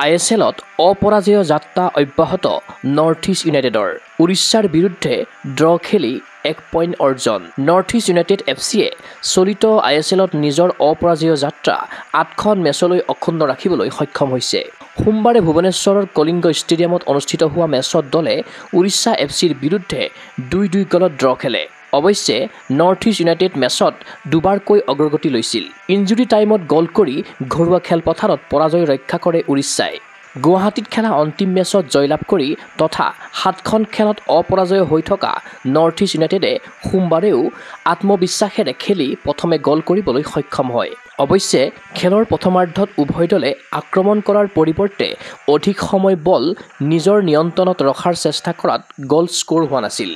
ISLত অপৰাজেয় যাত্ৰা অব্যাহত north east ইউনাইটেডৰ উৰিষ্যাৰ বিৰুদ্ধে ড্ৰ খেলি 1 পইণ্ট অৰ্জন নৰ্থ ইষ্ট ইউনাইটেড FCয়ে চলিত ISLত নিজৰ অপৰাজেয় যাত্ৰা 8খন মেচলৈ অক্ষুণ্ণ ৰাখিবলৈ সক্ষম হৈছে। সোমবাৰে ভুৱনেশ্বৰৰ কলিঙ্গ ষ্টেডিয়ামত অনুষ্ঠিত হোৱা মেচত দলে উৰিষ্যা FCৰ বিৰুদ্ধে 2-2 গলত ড্ৰ খেলে। অৱশ্যে নৰ্থ ইষ্ট ইউনাইটেড মেচত দুবাৰকৈ অগ্ৰগতি লৈছিল। ইনজুৰি টাইমত গল কৰি ঘৰুৱা খেলপথাৰত পৰাজয় ৰক্ষা কৰে উৰিষ্যাই। গুৱাহাটীত খেলা অন্তিম মেচত জয়লাভ কৰি তথা 7খন খেলত অপৰাজয় হৈ থকা নৰ্থ ইষ্ট ইউনাইটেডে সোমবাৰেও আত্মবিশ্বাসেৰে খেলি প্ৰথমে গল কৰিবলৈ সক্ষম হয়। অৱশ্যে খেলৰ প্ৰথমাৰ্ধত উভয় দলে আক্ৰমণ কৰাৰ পৰিৱৰ্তে অধিক সময় বল নিজৰ নিয়ন্ত্ৰণত ৰখাৰ চেষ্টা কৰাত গল স্ক'ৰ হোৱা নাছিল।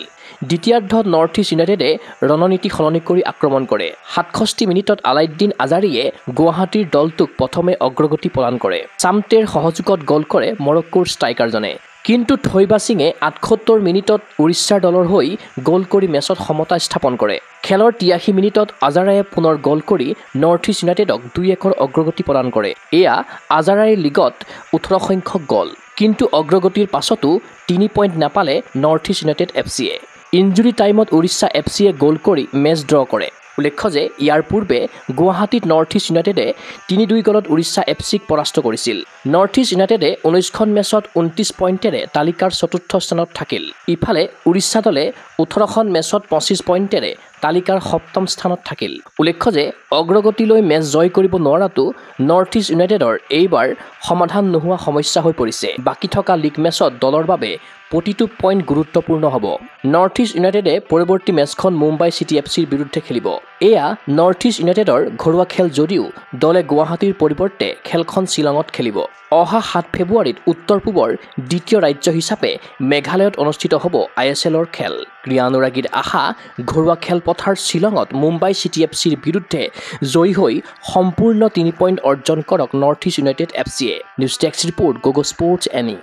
দ্বিতীয়াৰ্ধত নৰ্থ ইষ্ট ইউনাইটেডে ৰণনীতি সলনি কৰি আক্ৰমণ কৰে। 67 মিনিটত আলাউদ্দিন আজাৰীয়ে গুৱাহাটীৰ দলটোক প্ৰথমে অগ্ৰগতি প্ৰদান কৰে। চামটেৰ সহযোগত গল কৰে মৰক্কোৰ ষ্ট্ৰাইকাৰজনে। কিন্তু থৈবা সিঙে 78 মিনিটত উৰিষ্যাৰ দলৰ হৈ গল কৰি মেচত সমতা স্থাপন কৰে। খেলৰ 83 মিনিটত আজাৰায়ে পুনৰ গল কৰি নৰ্থ ইষ্ট ইউনাইটেডক 2-1 অগ্ৰগতি প্ৰদান কৰে। এয়া আজাৰায়ে লীগত 18 সংখ্যক গল। কিন্তু অগ্ৰগতিৰ পাছতো 3 পইণ্ট নাপালে নৰ্থ ইষ্ট ইউনাইটেড FCয়ে। ইনজুৰি টাইমত উৰিষ্যা FCয়ে গল কৰি মেচ ড্ৰ কৰে। উল্লেখ্য যে ইয়াৰ পূৰ্বে গুৱাহাটীত নৰ্থ ইষ্ট ইউনাইটেডে 3-2 গলত উৰিষ্যা FCক পৰাস্ত কৰিছিল। নৰ্থ ইষ্ট ইউনাইটেডে 19খন মেচত 29 পইণ্টেৰে তালিকাৰ 4ৰ্থ স্থানত থাকিল। ইফালে উৰিষ্যা দলে 18খন মেচত 25 পইণ্টেৰে তালিকাৰ 7ম স্থানত থাকিল। উল্লেখ্য যে অগ্ৰগতিলৈ মেচ জয় কৰিব নোৱাৰাটো নৰ্থ ইষ্ট ইউনাইটেডৰ এইবাৰ সমাধান নোহোৱা সমস্যা হৈ পৰিছে। বাকী থকা লীগ মেচত দলৰ বাবে প্ৰতিটো পইণ্ট গুৰুত্বপূৰ্ণ হ'ব। নৰ্থ ইষ্ট ইউনাইটেডে পৰৱৰ্তী মেচখন মুম্বাই চিটি FCৰ বিৰুদ্ধে খেলিব। এয়া নৰ্থ ইষ্ট ইউনাইটেডৰ ঘৰুৱা খেল যদিও দলে গুৱাহাটীৰ পৰিৱৰ্তে খেলখন শ্বিলঙত খেলিব। অহা 7 ফেব্ৰুৱাৰীত উত্তৰ পূবৰ দ্বিতীয় ৰাজ্য হিচাপে মেঘালয়ত অনুষ্ঠিত হ'ব ISLৰ খেল। ক্ৰীড়া অনুৰাগীৰ আশা ঘৰুৱা খেলপথাৰ শ্বিলঙত মুম্বাই চিটি FCৰ বিৰুদ্ধে জয়ী হৈ সম্পূৰ্ণ 3 পইণ্ট অৰ্জন কৰক নৰ্থ ইষ্ট ইউনাইটেড FCয়ে। নিউজ ডেস্ক ৰিপৰ্ট গগো স্পৰ্টছ এনি।